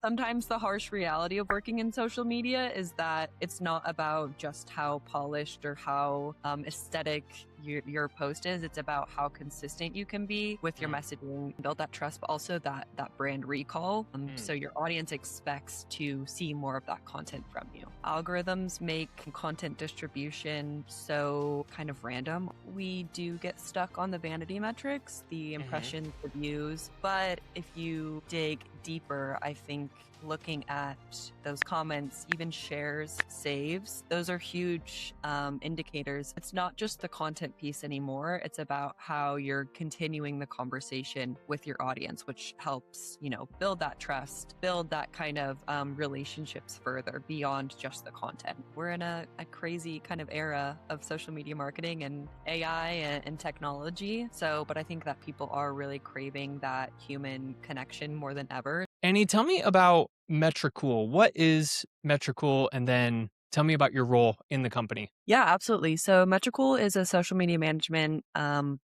Sometimes the harsh reality of working in social media is that it's not about just how polished or how aesthetic your post is. It's about how consistent you can be with your messaging, build that trust, but also that brand recall. So your audience expects to see more of that content from you. Algorithms make content distribution so kind of random. We do get stuck on the vanity metrics, the impressions, the views, but if you dig deeper, I think looking at those comments, even shares, saves, those are huge indicators. It's not just the content piece anymore. It's about how you're continuing the conversation with your audience, which helps, build that trust, build that kind of relationships further beyond just the content. We're in a crazy kind of era of social media marketing and AI and technology. But I think that people are really craving that human connection more than ever. Annie, tell me about Metricool. What is Metricool? And then tell me about your role in the company. Yeah, absolutely. So Metricool is a social media management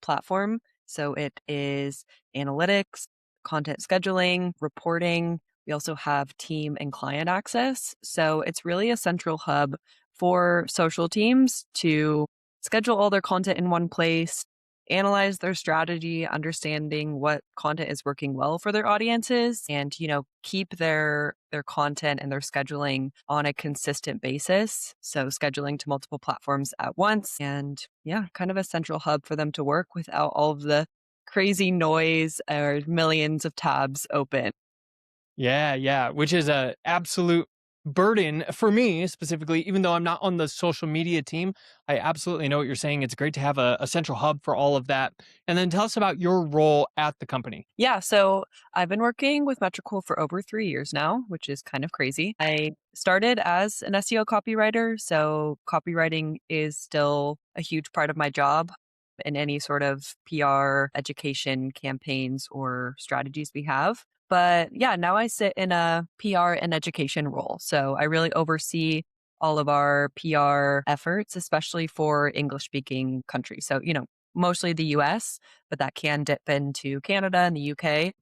platform. So it is analytics, content scheduling, reporting. We also have team and client access. So it's really a central hub for social teams to schedule all their content in one place, analyze their strategy, understanding what content is working well for their audiences, and keep their content and their scheduling on a consistent basis. So scheduling to multiple platforms at once, and kind of a central hub for them to work without all of the crazy noise or millions of tabs open. Yeah, which is a absolute burden for me specifically, even though I'm not on the social media team. I absolutely know what you're saying. It's great to have a central hub for all of that. And then tell us about your role at the company. Yeah, so I've been working with Metricool for over 3 years now, which is kind of crazy. I started as an SEO copywriter, so copywriting is still a huge part of my job in any sort of PR, education campaigns or strategies we have. But yeah, now I sit in a PR and education role. So I really oversee all of our PR efforts, especially for English speaking countries. So, mostly the US, but that can dip into Canada and the UK,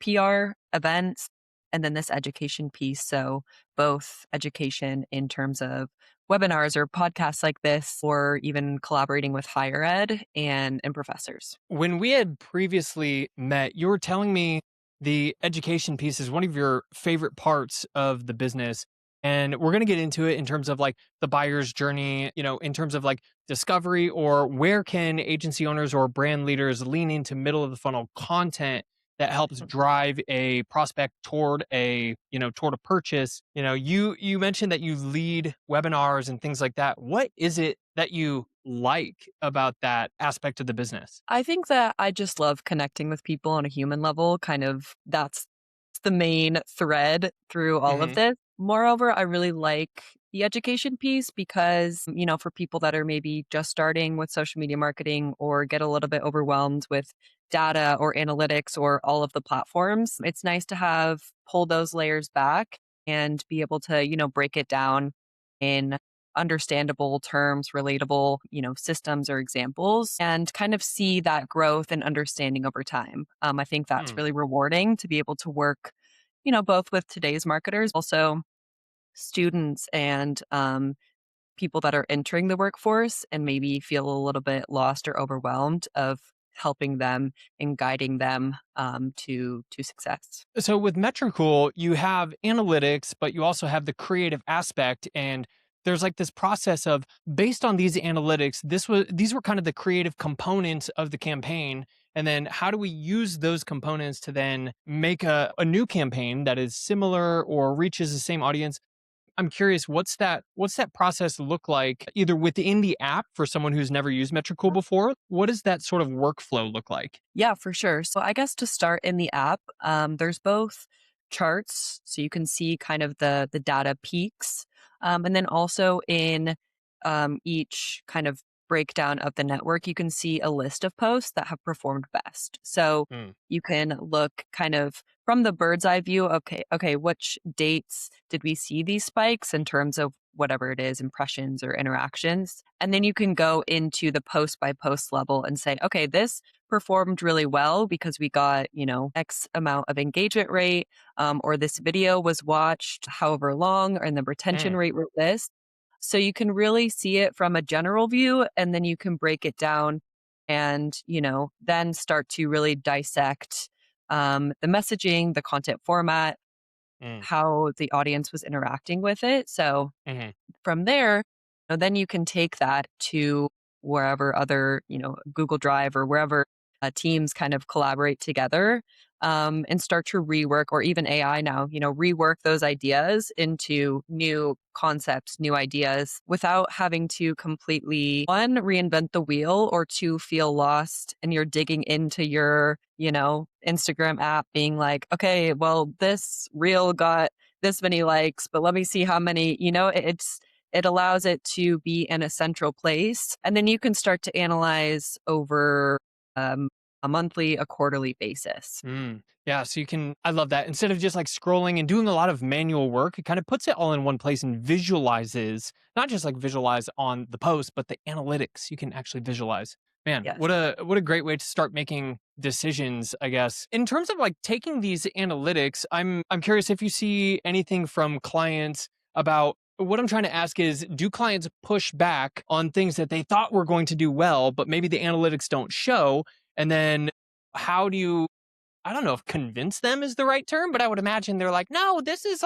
PR events, and then this education piece. So both education in terms of webinars or podcasts like this, or even collaborating with higher ed and professors. When we had previously met, you were telling me the education piece is one of your favorite parts of the business. And we're going to get into it in terms of like the buyer's journey, in terms of like discovery, or where can agency owners or brand leaders lean into middle of the funnel content that helps drive a prospect toward toward a purchase. You mentioned that you lead webinars and things like that. What is it that you like about that aspect of the business? I think that I just love connecting with people on a human level. Kind of that's the main thread through all of Hmm. this. Moreover, I really like the education piece because, for people that are maybe just starting with social media marketing or get a little bit overwhelmed with data or analytics or all of the platforms, it's nice to have pull those layers back and be able to, break it down in understandable terms, relatable, systems or examples, and kind of see that growth and understanding over time. I think that's really rewarding to be able to work, both with today's marketers, also students and people that are entering the workforce and maybe feel a little bit lost or overwhelmed of helping them and guiding them to success. So with Metricool, you have analytics, but you also have the creative aspect. And there's like this process of, based on these analytics, these were kind of the creative components of the campaign. And then how do we use those components to then make a new campaign that is similar or reaches the same audience? I'm curious, what's that process look like, either within the app for someone who's never used Metricool before? What does that sort of workflow look like? Yeah, for sure. So I guess to start in the app, there's both charts, so you can see kind of the data peaks, and then also in each kind of breakdown of the network, you can see a list of posts that have performed best. So Mm. you can look kind of from the bird's eye view, okay, which dates did we see these spikes in terms of whatever it is, impressions or interactions? And then you can go into the post by post level and say, okay, this performed really well because we got, X amount of engagement rate, or this video was watched however long, and the retention Mm, rate was this. So you can really see it from a general view, and then you can break it down and, then start to really dissect the messaging, the content format, mm, how the audience was interacting with it. So mhm, from there, then you can take that to wherever other, Google Drive or wherever teams kind of collaborate together, and start to rework, or even AI now, rework those ideas into new concepts, new ideas without having to completely, one, reinvent the wheel, or two, feel lost and you're digging into your, Instagram app being like, okay, well, this reel got this many likes, but let me see how many, it allows it to be in a central place. And then you can start to analyze over um, a monthly, a quarterly basis. mm. Yeah, so you can I love that. Instead of just like scrolling and doing a lot of manual work, it kind of puts it all in one place and visualizes, not just like visualize on the post, but the analytics you can actually visualize. Man, Yes. what a great way to start making decisions, I guess. In terms of like taking these analytics, I'm curious if you see anything from clients about what I'm trying to ask is, do clients push back on things that they thought were going to do well, but maybe the analytics don't show? And then how do you, I don't know if convince them is the right term, but I would imagine they're like, no, this is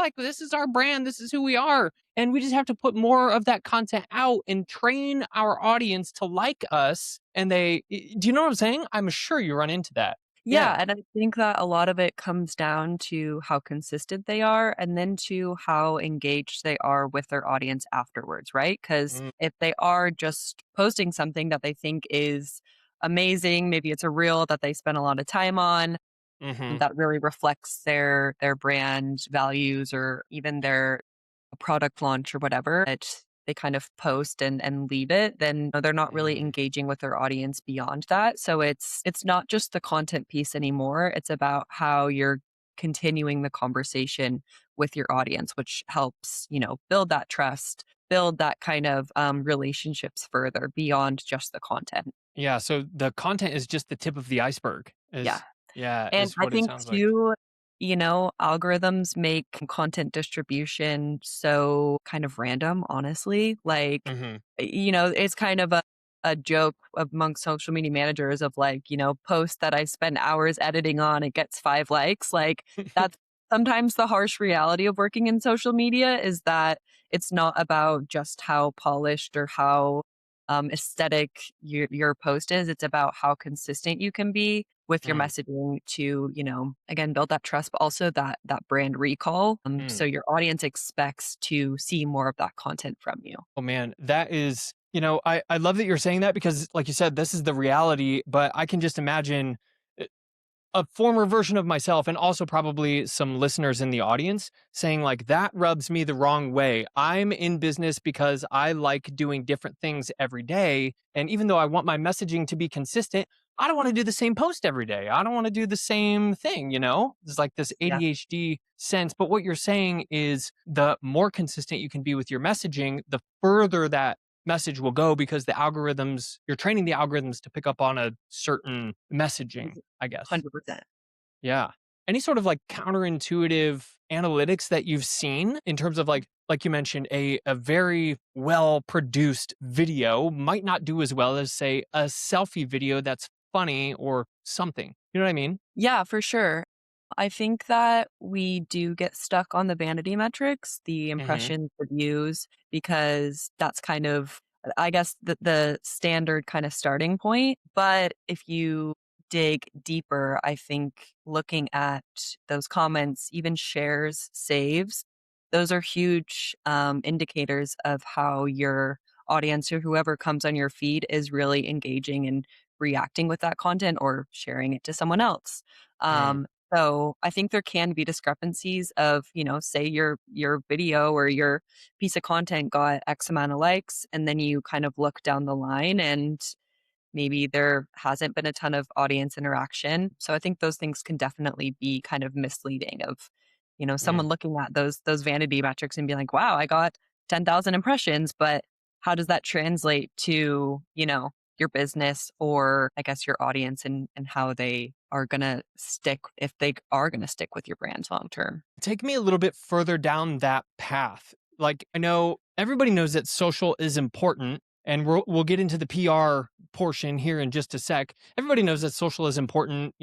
our brand. This is who we are. And we just have to put more of that content out and train our audience to like us. And do you know what I'm saying? I'm sure you run into that. Yeah. Yeah. And I think that a lot of it comes down to how consistent they are, and then to how engaged they are with their audience afterwards, right? Because Mm, if they are just posting something that they think is amazing, maybe it's a reel that they spend a lot of time on, hmm. that really reflects their brand values, or even their product launch or whatever, that they kind of post and leave it, then they're not really Mm, engaging with their audience beyond that. So it's not just the content piece anymore. It's about how you're continuing the conversation with your audience, which helps, build that trust, build that kind of relationships further beyond just the content. yeah. So the content is just the tip of the iceberg, Yeah. And is I what it think sounds like. too, algorithms make content distribution so kind of random, honestly. Like, Hmm. it's kind of a joke among social media managers of like, post that I spend hours editing on, it gets 5 likes. Like, that's sometimes the harsh reality of working in social media, is that it's not about just how polished or how aesthetic your post is. It's about how consistent you can be with your Mm, messaging to, again, build that trust, but also that brand recall. So mm. your audience expects to see more of that content from you. Oh man, that is, I love that you're saying that because like you said, this is the reality, but I can just imagine a former version of myself and also probably some listeners in the audience saying like that rubs me the wrong way. I'm in business because I like doing different things every day, and even though I want my messaging to be consistent, I don't want to do the same post every day. I don't want to do the same thing, There's like this Yeah. ADHD sense, but what you're saying is the more consistent you can be with your messaging, the further that message will go because you're training the algorithms to pick up on a certain messaging, I guess. 100%. Yeah. Any sort of like counterintuitive analytics that you've seen in terms of like you mentioned, a very well produced video might not do as well as say a selfie video that's funny or something. You know what I mean? Yeah, for sure. I think that we do get stuck on the vanity metrics, the Hmm. impressions, the views, because that's kind of, I guess, the standard kind of starting point. But if you dig deeper, I think looking at those comments, even shares, saves, those are huge indicators of how your audience or whoever comes on your feed is really engaging and reacting with that content or sharing it to someone else. Mm, So I think there can be discrepancies of, say your video or your piece of content got X amount of likes, and then you kind of look down the line and maybe there hasn't been a ton of audience interaction. So I think those things can definitely be kind of misleading of, Mm. someone looking at those vanity metrics and being like, wow, I got 10,000 impressions, but how does that translate to, your business or I guess your audience and how they are going to stick if they are going to stick with your brand long term? Take me a little bit further down that path. Like, I know everybody knows that social is important, and we'll get into the PR portion here in just a sec. Everybody knows that social is important,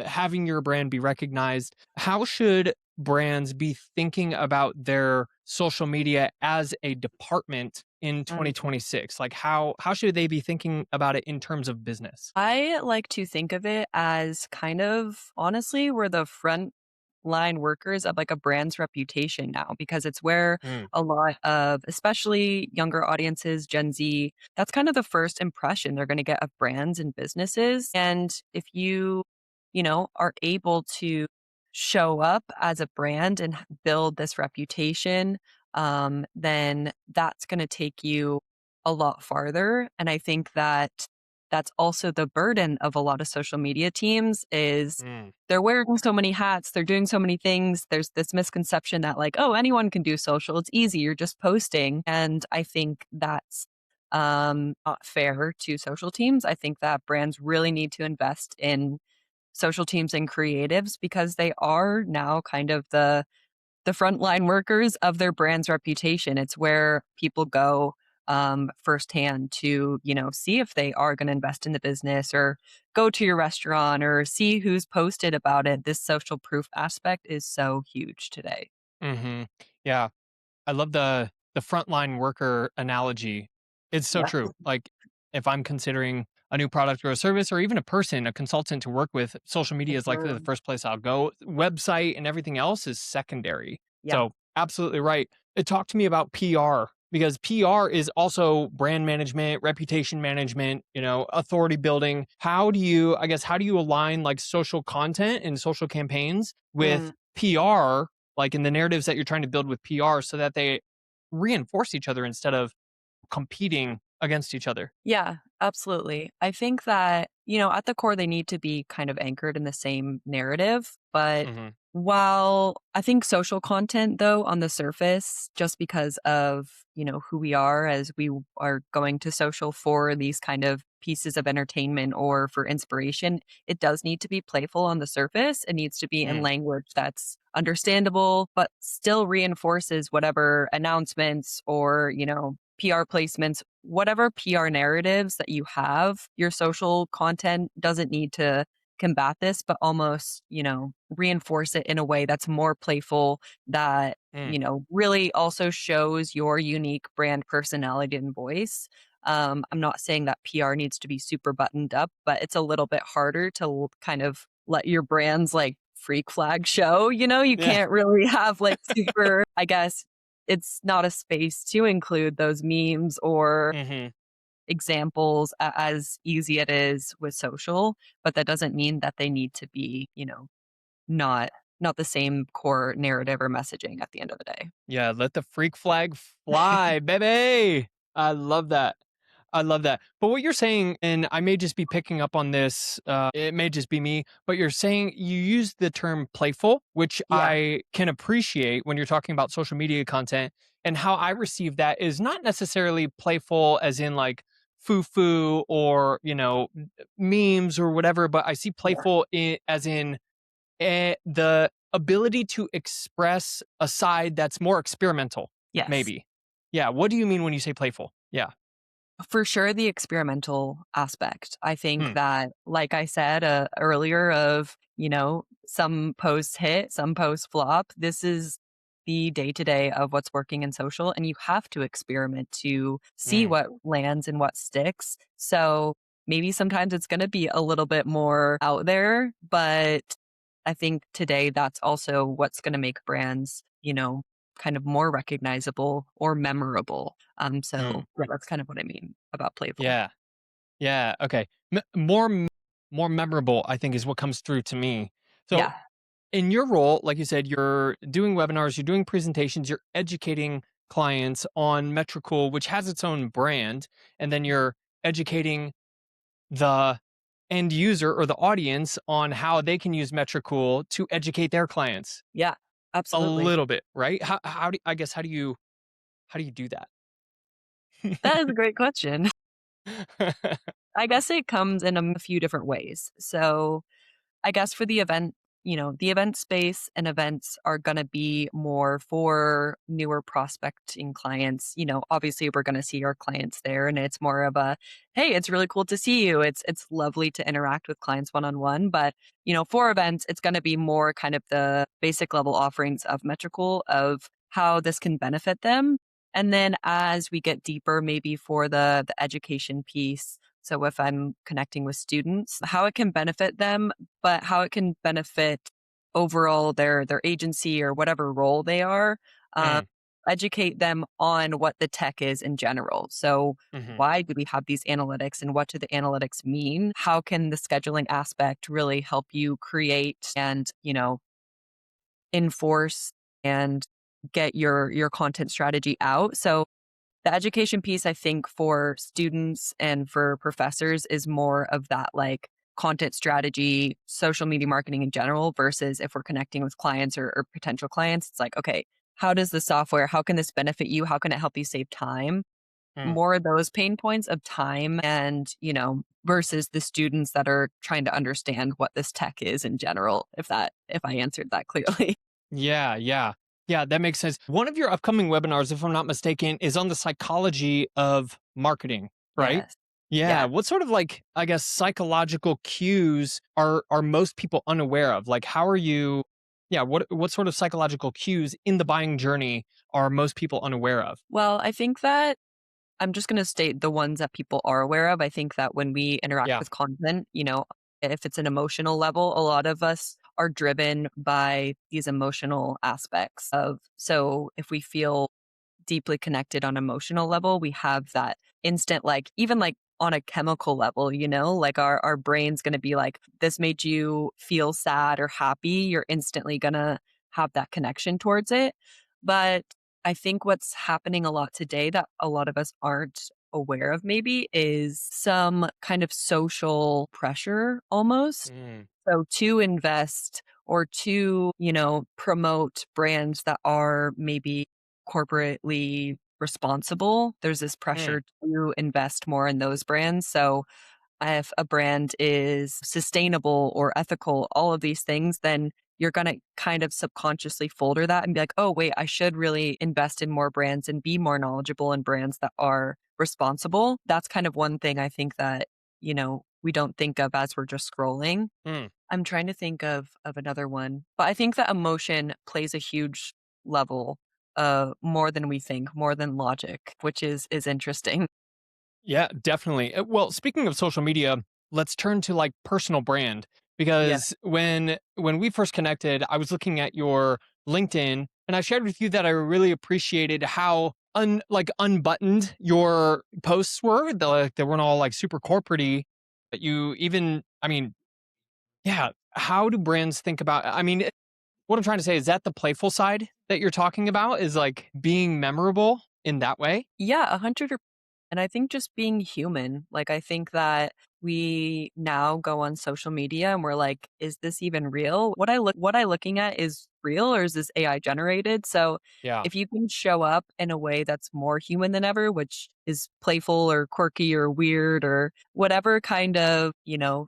having your brand be recognized. How should brands be thinking about their social media as a department in Mhm. 2026? Like, how should they be thinking about it in terms of business? I like to think of it as kind of honestly, we're the front line workers of like a brand's reputation now because it's where Mm, a lot of especially younger audiences, Gen Z, that's kind of the first impression they're going to get of brands and businesses. And if you are able to show up as a brand and build this reputation, then that's going to take you a lot farther. And I think that that's also the burden of a lot of social media teams is mm, they're wearing so many hats, they're doing so many things. There's this misconception that like, oh, anyone can do social. It's easy. You're just posting. And I think that's not fair to social teams. I think that brands really need to invest in social teams and creatives because they are now kind of the frontline workers of their brand's reputation. It's where people go firsthand to, see if they are going to invest in the business or go to your restaurant or see who's posted about it. This social proof aspect is so huge today. hmm Yeah. I love the frontline worker analogy. It's so Yeah. true. Like, if I'm considering a new product or a service or even a person, a consultant to work with, social media is likely the Mhm. first place I'll go. Website and everything else is secondary. Yeah. So, absolutely right. Talk to me about PR because PR is also brand management, reputation management, authority building. How do you align like social content and social campaigns with Mm. PR, like in the narratives that you're trying to build with PR so that they reinforce each other instead of competing against each other? Yeah, absolutely. I think that, at the core, they need to be kind of anchored in the same narrative. But Mhm. while I think social content, though, on the surface, just because of, who we are as we are going to social for these kind of pieces of entertainment or for inspiration, it does need to be playful on the surface. It needs to be in Mm, language that's understandable, but still reinforces whatever announcements or, PR placements, whatever PR narratives that you have, your social content doesn't need to combat this, but almost, reinforce it in a way that's more playful, that, mm, really also shows your unique brand personality and voice. I'm not saying that PR needs to be super buttoned up, but it's a little bit harder to kind of let your brand's like freak flag show. You yeah. can't really have like super, I guess, it's not a space to include those memes or Mhm. examples as easy it is with social, but that doesn't mean that they need to be, not not the same core narrative or messaging at the end of the day. Yeah, let the freak flag fly, baby. I love that. I love that. But what you're saying, and I may just be picking up on this, it may just be me, but you're saying you use the term playful, which Yeah. I can appreciate when you're talking about social media content. And how I receive that is not necessarily playful as in like foo foo or, memes or whatever, but I see Yeah. playful as in the ability to express a side that's more experimental, Yes. maybe. Yeah, what do you mean when you say playful? Yeah. For sure, the experimental aspect. I think Hmm, that, like I said earlier, of some posts hit, some posts flop. This is the day to day of what's working in social, and you have to experiment to see mm, what lands and what sticks. So maybe sometimes it's going to be a little bit more out there, but I think today that's also what's going to make brands, kind of more recognizable or memorable. mm. So yeah, that's kind of what I mean about playful. Yeah. Yeah, okay. More memorable, I think, is what comes through to me. So, Yeah. in your role, like you said, you're doing webinars, you're doing presentations, you're educating clients on Metricool, which has its own brand, and then you're educating the end user or the audience on how they can use Metricool to educate their clients Yeah, a absolutely. little bit, right? How do I guess how do you do that? That is a great question. I guess it comes in a few different ways. So I guess for the event, the event space and events are going to be more for newer prospecting clients. Obviously we're going to see our clients there and it's more of a, hey, it's really cool to see you. It's lovely to interact with clients one on one, but for events it's going to be more kind of the basic level offerings of Metricool of how this can benefit them. And then as we get deeper maybe for the education piece, so if I'm connecting with students, how it can benefit them, but how it can benefit overall their agency or whatever role they are, um, Mm, educate them on what the tech is in general. So mhm, why do we have these analytics and what do the analytics mean? How can the scheduling aspect really help you create and, enforce and get your content strategy out? So the education piece, I think, for students and for professors is more of that like content strategy, social media marketing in general, versus if we're connecting with clients or potential clients, it's like, okay, how does the software, how can this benefit you? How can it help you save time? mm. More of those pain points of time and, versus the students that are trying to understand what this tech is in general, if I answered that clearly. Yeah, yeah. Yeah, that makes sense. One of your upcoming webinars, if I'm not mistaken, is on the psychology of marketing, right? Yes. Yeah. Yeah. What sort of like, I guess, psychological cues are most people unaware of? Like how are you yeah, what sort of psychological cues in the buying journey are most people unaware of? Well, I think that I'm just going to state the ones that people are aware of. I think that when we interact Yeah. with content, if it's an emotional level, a lot of us are driven by these emotional aspects of, so if we feel deeply connected on emotional level, we have that instant, like, even like on a chemical level, like our brain's going to be like, this made you feel sad or happy. You're instantly going to have that connection towards it. But I think what's happening a lot today that a lot of us aren't aware of maybe is some kind of social pressure almost. Mm, So to invest or to, promote brands that are maybe corporately responsible, there's this mm, pressure to invest more in those brands. So if a brand is sustainable or ethical, all of these things, then you're going to kind of subconsciously folder that and be like, oh, wait, I should really invest in more brands and be more knowledgeable in brands that are responsible. That's kind of one thing I think that, we don't think of as we're just scrolling. mm. I'm trying to think of another one, but I think that emotion plays a huge level, more than we think, more than logic, which is interesting. Yeah, definitely. Well, speaking of social media, let's turn to like personal brand Yeah. because when we first connected, I was looking at your LinkedIn and I shared with you that I really appreciated how unbuttoned your posts were. Like, they weren't all like super corporate-y, but you even I mean, yeah, how do brands think about I mean, what I'm trying to say is that the playful side that you're talking about is like being memorable in that way? Yeah, 100. And I think just being human, like, I think that we now go on social media and we're like, is this even real? What I looking at is real or is this AI generated? So Yeah. if you can show up in a way that's more human than ever, which is playful or quirky or weird or whatever kind of,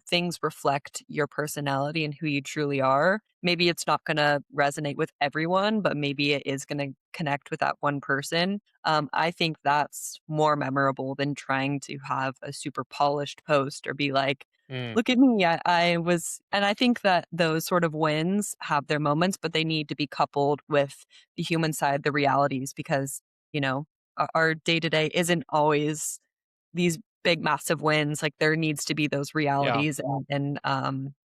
things reflect your personality and who you truly are. Maybe it's not going to resonate with everyone, but maybe it is going to connect with that one person. I think that's more memorable than trying to have a super polished post or be like, Mm, look at me. I was, and I think that those sort of wins have their moments, but they need to be coupled with the human side, the realities, because, our day to day isn't always these big, massive wins. Like there needs to be those yeah. realities and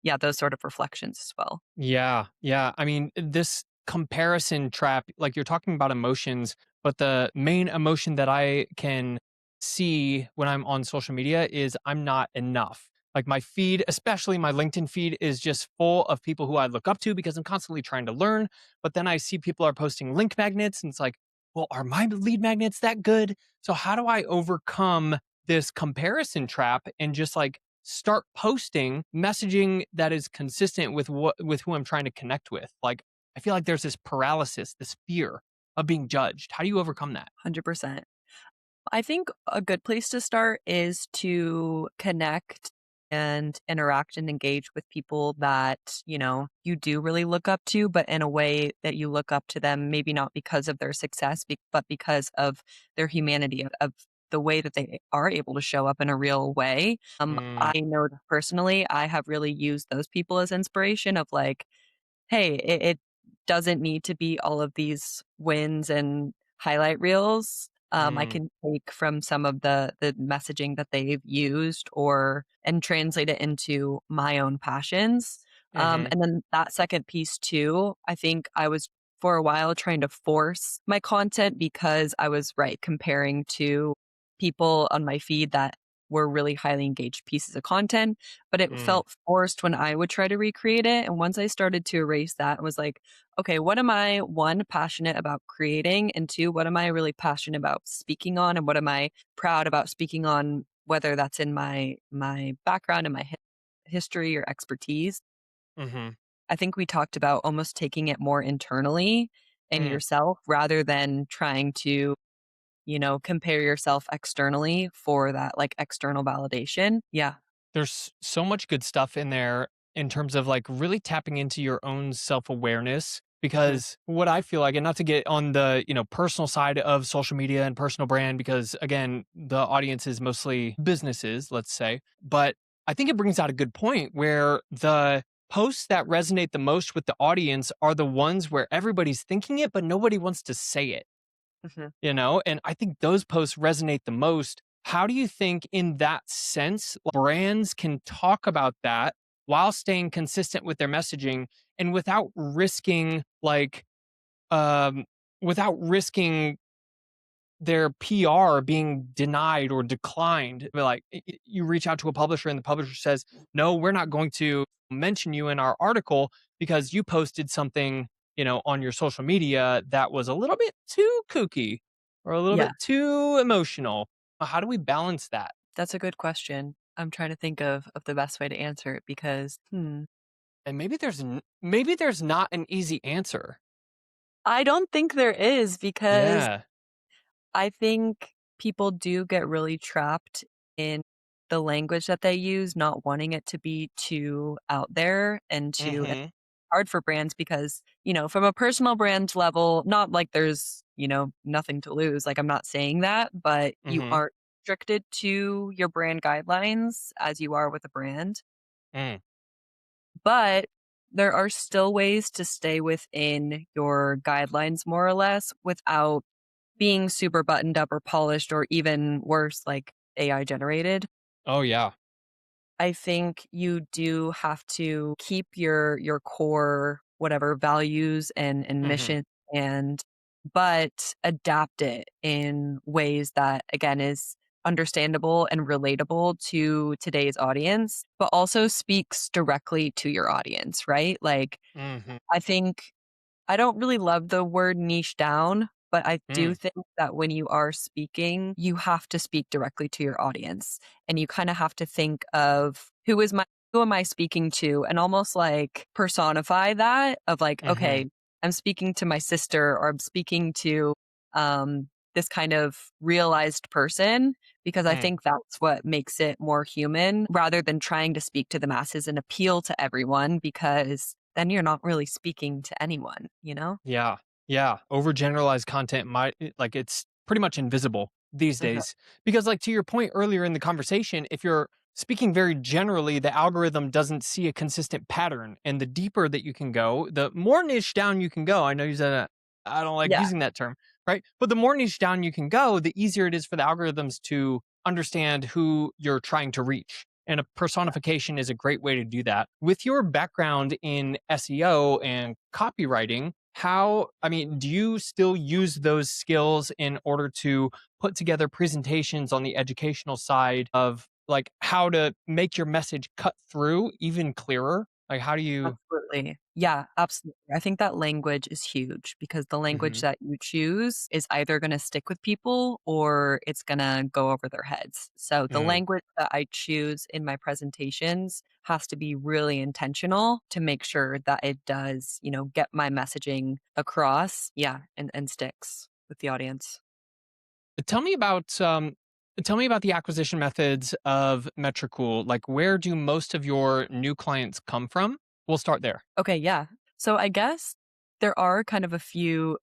yeah, those sort of reflections as well. Yeah, yeah. I mean, this comparison trap, like you're talking about emotions, but the main emotion that I can see when I'm on social media is I'm not enough. Like my feed, especially my LinkedIn feed, is just full of people who I look up to because I'm constantly trying to learn. But then I see people are posting link magnets, and it's like, well, are my lead magnets that good? So how do I overcome this comparison trap and just like start posting messaging that is consistent with who I'm trying to connect with? Like, I feel like there's this paralysis, this fear of being judged. How do you overcome that? 100%. I think a good place to start is to connect and interact and engage with people that, you do really look up to, but in a way that you look up to them, maybe not because of their success, but because of their humanity, of the way that they are able to show up in a real way. Mm, I know that personally, I have really used those people as inspiration of like, hey, it doesn't need to be all of these wins and highlight reels. I mm, can take from some of the messaging that they've used and translate it into my own passions. mhm, And then that second piece too, I think I was for a while trying to force my content because I was comparing to people on my feed that were really highly engaged pieces of content, but it mm, felt forced when I would try to recreate it. And once I started to erase that, I was like, okay, what am I, one, passionate about creating? And two, what am I really passionate about speaking on? And what am I proud about speaking on, whether that's in my background and my history or expertise? mhm, I think we talked about almost taking it more internally in mm. yourself rather than trying to, compare yourself externally for that like external validation. Yeah. There's so much good stuff in there in terms of like really tapping into your own self-awareness, Mhm. because what I feel like, and not to get on the, personal side of social media and personal brand, because again, the audience is mostly businesses, let's say, but I think it brings out a good point where the posts that resonate the most with the audience are the ones where everybody's thinking it, but nobody wants to say it. Mhm. And I think those posts resonate the most. How do you think, in that sense, brands can talk about that while staying consistent with their messaging and um, without risking their PR being denied or declined? Like, you reach out to a publisher and the publisher says, "No, we're not going to mention you in our article because you posted something, on your social media that was a little bit too kooky or a little Yeah. bit too emotional." How do we balance that? That's a good question. I'm trying to think of the best way to answer it because, And maybe there's not an easy answer. I don't think there is because Yeah. I think people do get really trapped in the language that they use, not wanting it to be too out there and Mhm. hard for brands because, from a personal brand level, not like there's, nothing to lose. Like I'm not saying that, but you Mhm. aren't restricted to your brand guidelines as you are with a brand. Mm. But there are still ways to stay within your guidelines more or less without being super buttoned up or polished or even worse, like AI generated. Oh yeah. I think you do have to keep your core whatever values and Mhm. mission and but adapt it in ways that again is understandable and relatable to today's audience, but also speaks directly to your audience, right? Like Mhm. I think I don't really love the word niche down, but I do Mm. think that when you are speaking, you have to speak directly to your audience and you kind of have to think of who am I speaking to and almost like personify that of like, Mhm. okay, I'm speaking to my sister or I'm speaking to this kind of realized person because I Mm. think that's what makes it more human rather than trying to speak to the masses and appeal to everyone because then you're not really speaking to anyone, you know? Yeah. Yeah. Overgeneralized content like, it's pretty much invisible these Mhm. days. Because, like, to your point earlier in the conversation, if you're speaking very generally, the algorithm doesn't see a consistent pattern. And the deeper that you can go, the more niche down you can go. I know you said, I don't like Yeah, using that term, right? But the more niche down you can go, the easier it is for the algorithms to understand who you're trying to reach. And a personification is a great way to do that. With your background in SEO and copywriting, do you still use those skills in order to put together presentations on the educational side of like how to make your message cut through even clearer? Like, how do you Absolutely. Yeah, absolutely. I think that language is huge because the language Mhm. that you choose is either going to stick with people or it's going to go over their heads. So the Mm. language that I choose in my presentations has to be really intentional to make sure that it does, get my messaging across. Yeah, and sticks with the audience. Tell me about, tell me about the acquisition methods of Metricool. Like, where do most of your new clients come from? We'll start there. Okay, yeah. So I guess there are kind of a few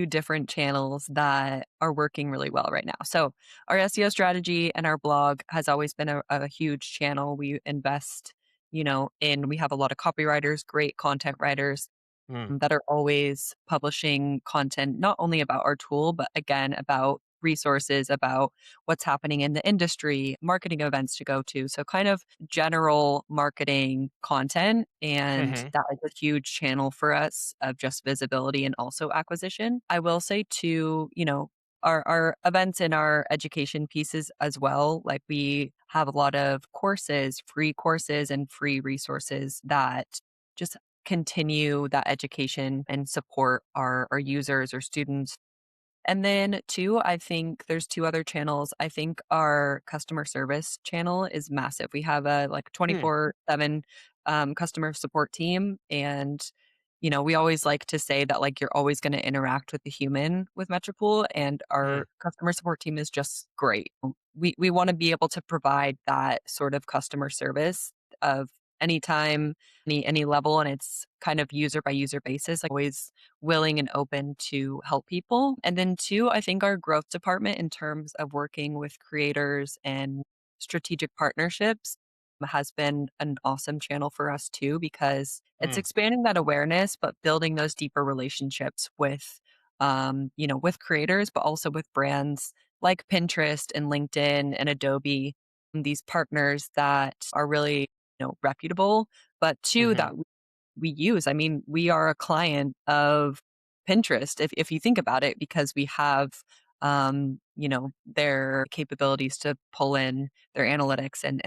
different channels that are working really well right now. So our SEO strategy and our blog has always been a huge channel we invest, in. We have a lot of copywriters, great content writers Mm. that are always publishing content, not only about our tool, but again, about resources, about what's happening in the industry, marketing events to go to. So, kind of general marketing content. And Mhm. that is a huge channel for us of just visibility and also acquisition. I will say, too, our events and our education pieces as well. Like we have a lot of courses, and free resources that just continue that education and support our users or students. And then two, I think there's two other channels. I think our customer service channel is massive. We have a like Mm. 24/7 customer support team. And, we always like to say that like you're always going to interact with the human with Metricool, and Mm. our customer support team is just great. We want to be able to provide that sort of customer service of anytime, any level, and it's kind of user by user basis, like always willing and open to help people. And then two, I think our growth department in terms of working with creators and strategic partnerships has been an awesome channel for us too, because it's Mm. expanding that awareness, but building those deeper relationships with, with creators, but also with brands like Pinterest and LinkedIn and Adobe, these partners that are really, reputable, but two, Mhm. that we use. I mean, we are a client of Pinterest if you think about it, because we have their capabilities to pull in their analytics and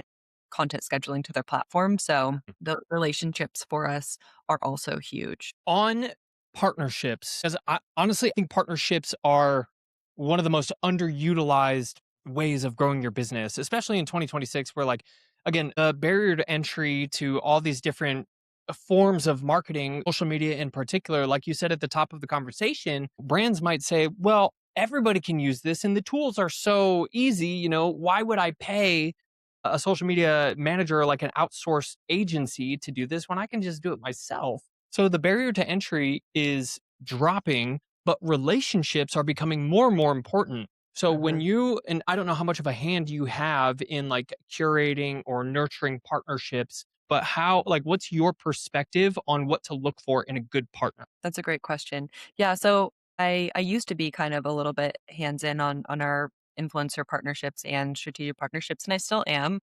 content scheduling to their platform. So the relationships for us are also huge. On partnerships, 'cause I honestly think partnerships are one of the most underutilized ways of growing your business, especially in 2026 where, like, again, the barrier to entry to all these different forms of marketing, social media in particular, like you said at the top of the conversation, brands might say, "Well, everybody can use this and the tools are so easy, why would I pay a social media manager, like an outsourced agency to do this when I can just do it myself?" So the barrier to entry is dropping, but relationships are becoming more and more important. So when Mhm. you, and I don't know how much of a hand you have in like curating or nurturing partnerships, but how, like, what's your perspective on what to look for in a good partner? That's a great question. Yeah, so I used to be kind of a little bit hands in on our influencer partnerships and strategic partnerships, and I still am.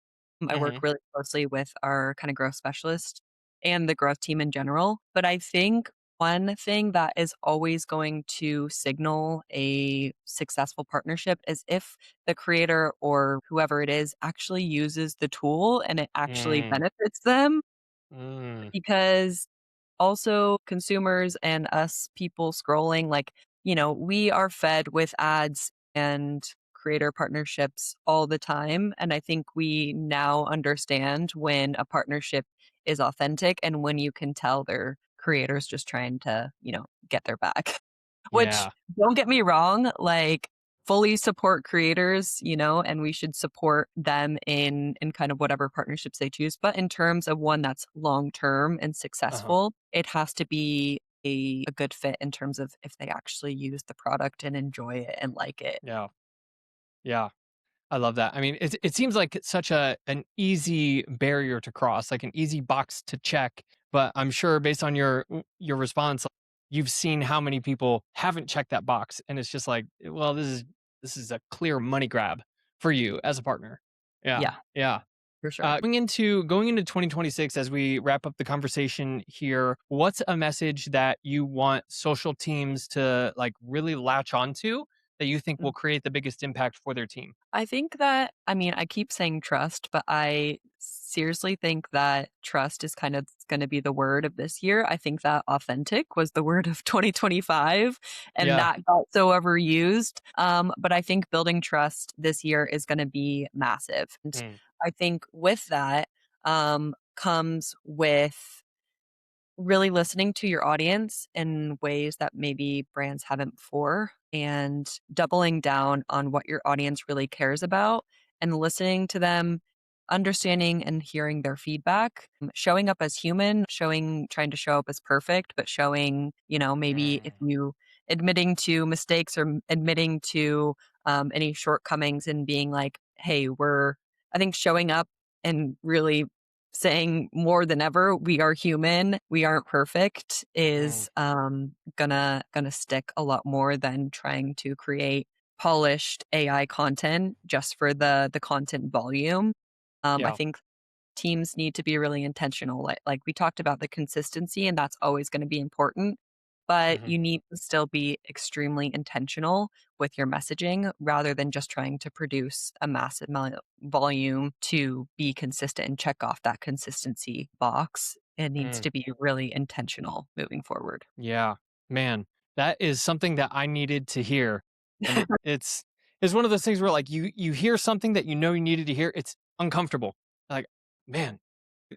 I work Hmm. really closely with our kind of growth specialist and the growth team in general. But I think one thing that is always going to signal a successful partnership is if the creator or whoever it is actually uses the tool and it actually Mm, benefits them, mm, because also consumers and us people scrolling, like, we are fed with ads and creator partnerships all the time. And I think we now understand when a partnership is authentic and when you can tell they're creators just trying to, get their back. Which, yeah. don't get me wrong, like, fully support creators, and we should support them in kind of whatever partnerships they choose. But in terms of one that's long term and Uh-huh. successful, it has to be a good fit in terms of if they actually use the product and enjoy it and like it. Yeah. Yeah. I love that. I mean, it seems like it's such an easy barrier to cross, like an easy box to check. But I'm sure based on your response, like, you've seen how many people haven't checked that box, and it's just like, well, this is a clear money grab for you as a partner. Yeah, Yeah, yeah. for sure. Going into 2026, as we wrap up the conversation here, what's a message that you want social teams to like really latch onto that you think Mm. will create the biggest impact for their team? I think that, I mean, I keep saying trust, but I seriously think that trust is kind of going to be the word of this year. I think that authentic was the word of 2025, and Yeah. that got so overused. But I think building trust this year is going to be massive. And Mm, I think with that comes with really listening to your audience in ways that maybe brands haven't before, and doubling down on what your audience really cares about and listening to them, understanding and hearing their feedback, showing up as human, trying to show up as perfect, but showing, maybe if mm, you admitting to mistakes or admitting to any shortcomings and being like, hey, I think showing up and really saying more than ever, "We are human, we aren't perfect," mm. is, gonna stick a lot more than trying to create polished AI content just for the content volume. I Yeah. think teams need to be really intentional. Like we talked about the consistency, and that's always going to be important. But Mhm, you need to still be extremely intentional with your messaging rather than just trying to produce a massive volume to be consistent and check off that consistency box. It needs mm. to be really intentional moving forward. Yeah, man, that is something that I needed to hear, and it's one of those things where like you hear something that you know you needed to hear. It's uncomfortable. Like, man,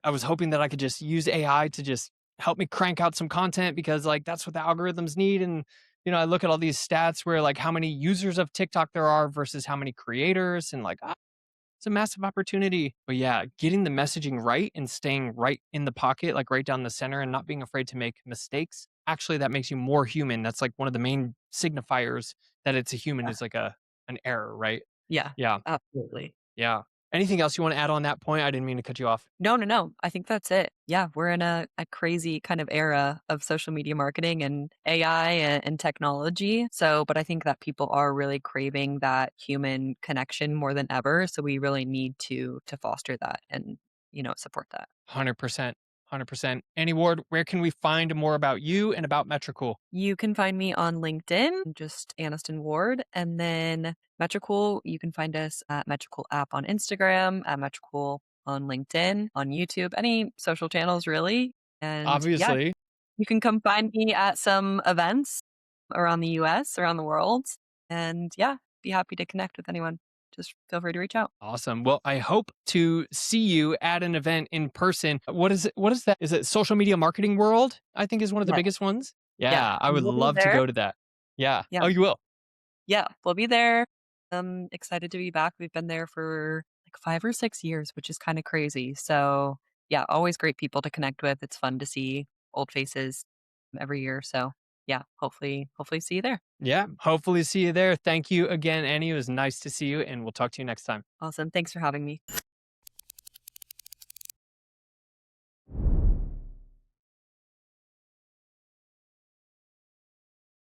I was hoping that I could just use AI to just help me crank out some content because like that's what the algorithms need. And I look at all these stats where like how many users of TikTok there are versus how many creators, and like it's a massive opportunity. But yeah, getting the messaging right and staying right in the pocket, like right down the center, and not being afraid to make mistakes. Actually, that makes you more human. That's like one of the main signifiers that it's a human is like an error, right? Yeah, Yeah, absolutely. yeah. Anything else you want to add on that point? I didn't mean to cut you off. No, no, no. I think that's it. Yeah, we're in a crazy kind of era of social media marketing and AI and technology. So, but I think that people are really craving that human connection more than ever. So we really need to foster that and support that. 100%. 100%. Annie Ward, where can we find more about you and about Metricool? You can find me on LinkedIn, just Aniston Ward, and then Metricool. You can find us at Metricool app on Instagram, at Metricool on LinkedIn, on YouTube, any social channels really. And yeah, Obviously. you can come find me at some events around the US, around the world. And yeah, be happy to connect with anyone. Just feel free to reach out. Awesome. Well, I hope to see you at an event in person. What is it? What is that? Is it Social Media Marketing World? I think is one of the Yeah. biggest ones. Yeah. Yeah, I would We'll be love to there. go to that. Yeah. Yeah. Oh, you will. Yeah. We'll be there. I'm excited to be back. We've been there for like 5 or 6 years, which is kind of crazy. So yeah, always great people to connect with. It's fun to see old faces every year. So yeah, hopefully see you there. Yeah. Hopefully see you there. Thank you again, Annie. It was nice to see you, and we'll talk to you next time. Awesome. Thanks for having me.